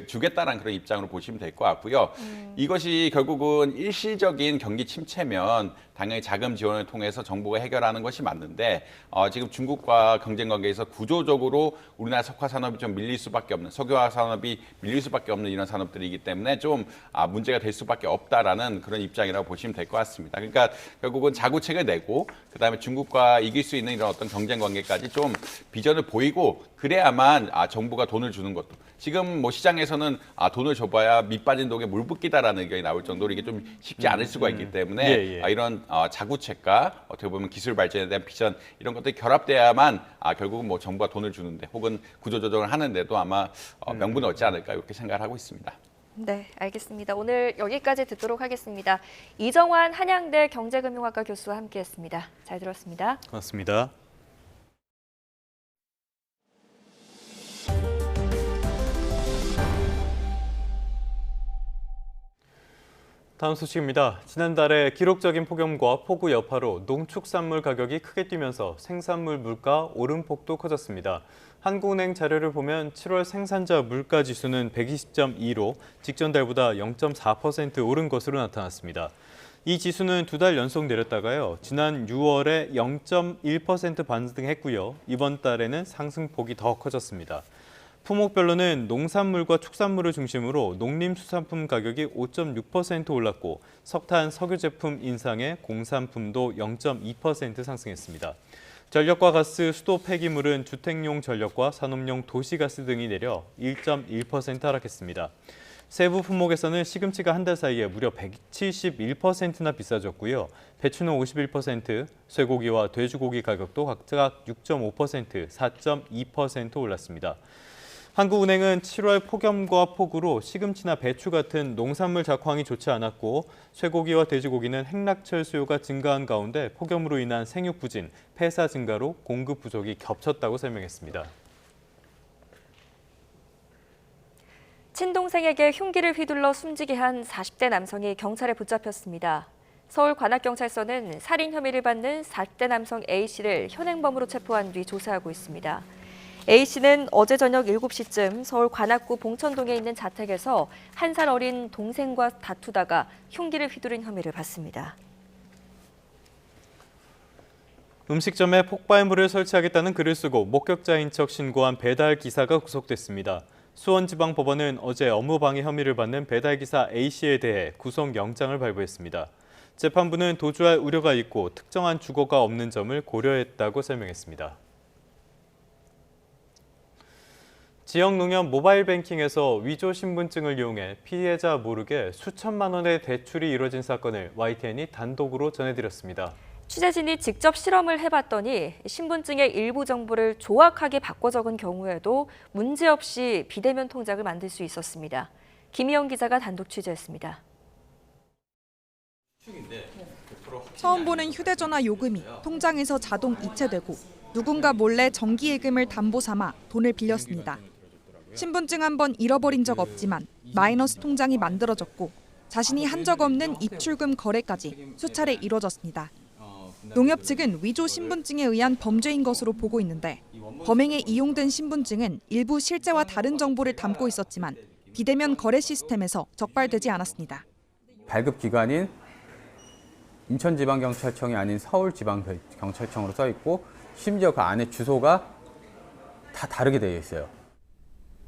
주겠다라는 그런 입장으로 보시면 될 것 같고요. 이것이 결국은 일시적인 경기 침체면 당연히 자금 지원을 통해서 정부가 해결하는 것이 맞는데 지금 중국과 경쟁 관계에서 구조적으로 우리나라 석화 산업이 좀 밀릴 수밖에 없는, 석유화학 산업이 밀릴 수밖에 없는 이런 산업들이기 때문에 좀 문제가 될 수밖에 없다라는 그런 입장이라고 보시면 될 것 같습니다. 그러니까 결국은 자구책을 내고 그다음에 중국과 이길 수 있는 이런 어떤 경쟁 관계까지 좀 비전을 보이고 그래야만 정부가 돈을 주는 것도, 지금 뭐 시장에서는 돈을 줘봐야 밑 빠진 독에 물 붓기다라는 의견이 나올 정도로 이게 좀 쉽지 않을 수가 있기 때문에 이런 자구책과 어떻게 보면 기술 발전에 대한 비전 이런 것들이 결합돼야만 결국은 뭐 정부가 돈을 주는데 혹은 구조조정을 하는데도 아마 명분을 얻지 않을까 이렇게 생각을 하고 있습니다. 네, 알겠습니다. 오늘 여기까지 듣도록 하겠습니다. 이정환 한양대 경제금융학과 교수와 함께했습니다. 잘 들었습니다. 고맙습니다. 다음 소식입니다. 지난달에 기록적인 폭염과 폭우 여파로 농축산물 가격이 크게 뛰면서 생산물 물가 오름폭도 커졌습니다. 한국은행 자료를 보면 7월 생산자 물가 지수는 120.2로 직전 달보다 0.4% 오른 것으로 나타났습니다. 이 지수는 두 달 연속 내렸다가요. 지난 6월에 0.1% 반등했고요. 이번 달에는 상승폭이 더 커졌습니다. 품목별로는 농산물과 축산물을 중심으로 농림수산품 가격이 5.6% 올랐고 석탄, 석유 제품 인상에 공산품도 0.2% 상승했습니다. 전력과 가스, 수도 폐기물은 주택용 전력과 산업용 도시가스 등이 내려 1.1% 하락했습니다. 세부 품목에서는 시금치가 한 달 사이에 무려 171%나 비싸졌고요. 배추는 51%, 쇠고기와 돼지고기 가격도 각각 6.5%, 4.2% 올랐습니다. 한국은행은 7월 폭염과 폭우로 시금치나 배추 같은 농산물 작황이 좋지 않았고 쇠고기와 돼지고기는 행락철 수요가 증가한 가운데 폭염으로 인한 생육 부진, 폐사 증가로 공급 부족이 겹쳤다고 설명했습니다. 친동생에게 흉기를 휘둘러 숨지게 한 40대 남성이 경찰에 붙잡혔습니다. 서울 관악경찰서는 살인 혐의를 받는 40대 남성 A씨를 현행범으로 체포한 뒤 조사하고 있습니다. A씨는 어제 저녁 7시쯤 서울 관악구 봉천동에 있는 자택에서 1살 어린 동생과 다투다가 흉기를 휘두른 혐의를 받습니다. 음식점에 폭발물을 설치하겠다는 글을 쓰고 목격자인 척 신고한 배달 기사가 구속됐습니다. 수원지방법원은 어제 업무방해 혐의를 받는 배달기사 A씨에 대해 구속영장을 발부했습니다. 재판부는 도주할 우려가 있고 특정한 주거가 없는 점을 고려했다고 설명했습니다. 지역 농협 모바일 뱅킹에서 위조 신분증을 이용해 피해자 모르게 수천만 원의 대출이 이뤄진 사건을 YTN이 단독으로 전해드렸습니다. 취재진이 직접 실험을 해봤더니 신분증의 일부 정보를 조악하게 바꿔 적은 경우에도 문제없이 비대면 통장을 만들 수 있었습니다. 김희영 기자가 단독 취재했습니다. 처음 보는 휴대전화 요금이 통장에서 자동 이체되고 누군가 몰래 정기예금을 담보 삼아 돈을 빌렸습니다. 신분증 한 번 잃어버린 적 없지만 마이너스 통장이 만들어졌고 자신이 한 적 없는 입출금 거래까지 수차례 이뤄졌습니다. 농협 측은 위조 신분증에 의한 범죄인 것으로 보고 있는데 범행에 이용된 신분증은 일부 실제와 다른 정보를 담고 있었지만 비대면 거래 시스템에서 적발되지 않았습니다. 발급 기관인 인천지방경찰청이 아닌 서울지방경찰청으로 써 있고 심지어 그 안에 주소가 다 다르게 되어 있어요.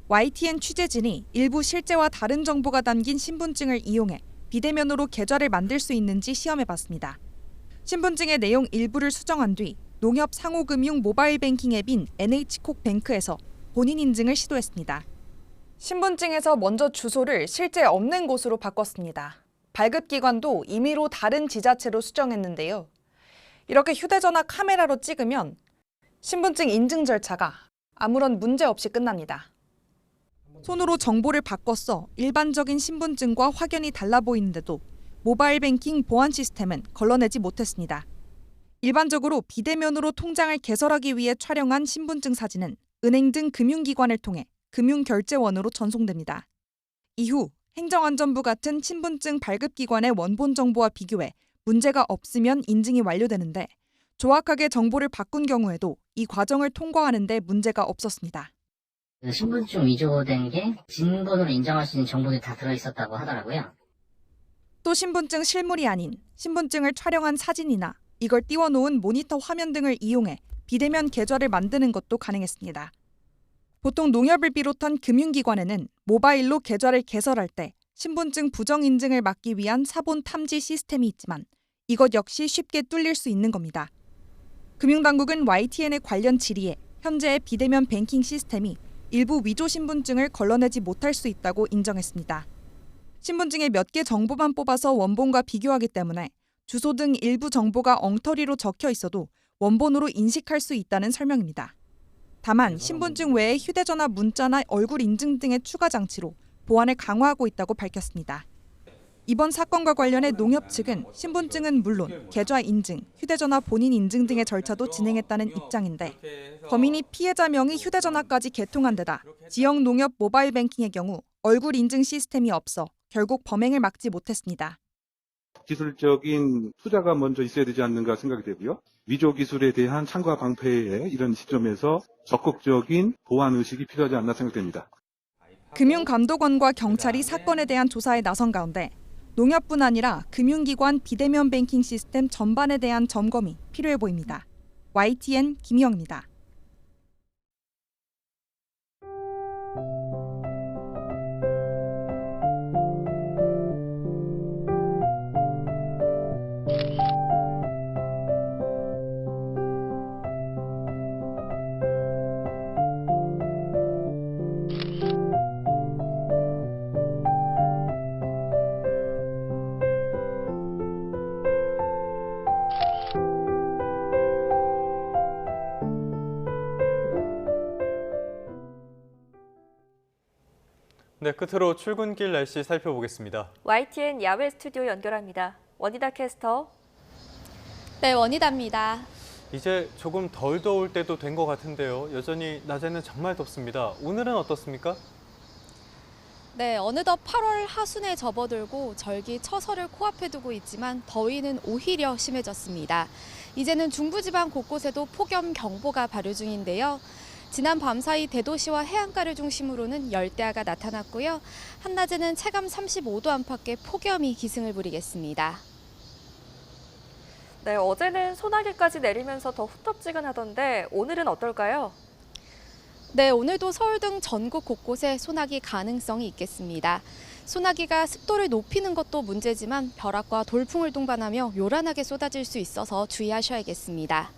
YTN 취재진이 일부 실제와 다른 정보가 담긴 신분증을 이용해 비대면으로 계좌를 만들 수 있는지 시험해봤습니다. 신분증의 내용 일부를 수정한 뒤 농협 상호금융 모바일 뱅킹 앱인 NH콕뱅크에서 본인 인증을 시도했습니다. 신분증에서 먼저 주소를 실제 없는 곳으로 바꿨습니다. 발급기관도 임의로 다른 지자체로 수정했는데요. 이렇게 휴대전화 카메라로 찍으면 신분증 인증 절차가 아무런 문제 없이 끝납니다. 손으로 정보를 바꿔서 일반적인 신분증과 확연히 달라 보이는데도 모바일 뱅킹 보안 시스템은 걸러내지 못했습니다. 일반적으로 비대면으로 통장을 개설하기 위해 촬영한 신분증 사진은 은행 등 금융기관을 통해 금융결제원으로 전송됩니다. 이후 행정안전부 같은 신분증 발급기관의 원본 정보와 비교해 문제가 없으면 인증이 완료되는데 조악하게 정보를 바꾼 경우에도 이 과정을 통과하는 데 문제가 없었습니다. 신분증 위조된 게 진본으로 인정할 수 있는 정보들이 다 들어있었다고 하더라고요. 또 신분증 실물이 아닌 신분증을 촬영한 사진이나 이걸 띄워놓은 모니터 화면 등을 이용해 비대면 계좌를 만드는 것도 가능했습니다. 보통 농협을 비롯한 금융기관에는 모바일로 계좌를 개설할 때 신분증 부정 인증을 막기 위한 사본 탐지 시스템이 있지만 이것 역시 쉽게 뚫릴 수 있는 겁니다. 금융당국은 YTN의 관련 질의에 현재의 비대면 뱅킹 시스템이 일부 위조 신분증을 걸러내지 못할 수 있다고 인정했습니다. 신분증에 몇 개 정보만 뽑아서 원본과 비교하기 때문에 주소 등 일부 정보가 엉터리로 적혀 있어도 원본으로 인식할 수 있다는 설명입니다. 다만 신분증 외에 휴대전화 문자나 얼굴 인증 등의 추가 장치로 보안을 강화하고 있다고 밝혔습니다. 이번 사건과 관련해 농협 측은 신분증은 물론 계좌 인증, 휴대전화 본인 인증 등의 절차도 진행했다는 입장인데 범인이 피해자 명의 휴대전화까지 개통한 데다 지역 농협 모바일 뱅킹의 경우 얼굴 인증 시스템이 없어 결국 범행을 막지 못했습니다. 기술적인 투자가 먼저 있어야 되지 않는가 생각이 되고요. 위조 기술에 대한 창과 방패의 이런 시점에서 적극적인 보안 의식이 필요하지 않나 생각됩니다. 금융감독원과 경찰이 사건에 대한 조사에 나선 가운데 농협뿐 아니라 금융기관 비대면 뱅킹 시스템 전반에 대한 점검이 필요해 보입니다. YTN 김희영입니다. 네, 끝으로 출근길 날씨 살펴보겠습니다. YTN 야외 스튜디오 연결합니다. 원희다 캐스터. 네, 원희다입니다. 이제 조금 덜 더울 때도 된 것 같은데요. 여전히 낮에는 정말 덥습니다. 오늘은 어떻습니까? 네, 어느덧 8월 하순에 접어들고 절기 처서를 코앞에 두고 있지만 더위는 오히려 심해졌습니다. 이제는 중부지방 곳곳에도 폭염경보가 발효 중인데요. 지난 밤사이 대도시와 해안가를 중심으로는 열대야가 나타났고요. 한낮에는 체감 35도 안팎의 폭염이 기승을 부리겠습니다. 네, 어제는 소나기까지 내리면서 더 후텁지근하던데 오늘은 어떨까요? 네, 오늘도 서울 등 전국 곳곳에 소나기 가능성이 있겠습니다. 소나기가 습도를 높이는 것도 문제지만 벼락과 돌풍을 동반하며 요란하게 쏟아질 수 있어서 주의하셔야겠습니다.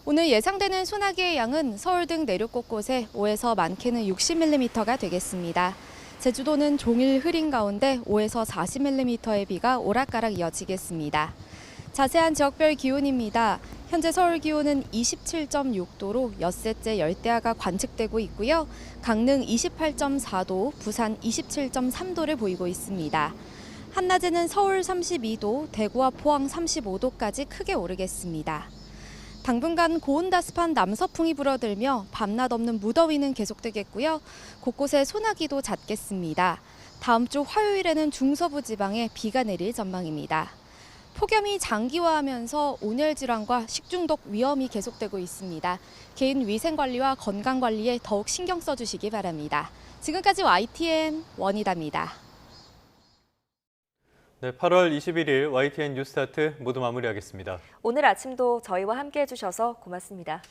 오늘 예상되는 소나기의 양은 서울 등 내륙 곳곳에 5에서 많게는 60mm가 되겠습니다. 제주도는 종일 흐린 가운데 5에서 40mm의 비가 오락가락 이어지겠습니다. 자세한 지역별 기온입니다. 현재 서울 기온은 27.6도로 엿새째 열대야가 관측되고 있고요. 강릉 28.4도, 부산 27.3도를 보이고 있습니다. 한낮에는 서울 32도, 대구와 포항 35도까지 크게 오르겠습니다. 당분간 고온다습한 남서풍이 불어들며 밤낮 없는 무더위는 계속되겠고요. 곳곳에 소나기도 잦겠습니다. 다음 주 화요일에는 중서부 지방에 비가 내릴 전망입니다. 폭염이 장기화하면서 온열 질환과 식중독 위험이 계속되고 있습니다. 개인 위생 관리와 건강 관리에 더욱 신경 써주시기 바랍니다. 지금까지 YTN 원희다입니다. 네, 8월 21일 YTN 뉴스타트 모두 마무리하겠습니다. 오늘 아침도 저희와 함께해 주셔서 고맙습니다.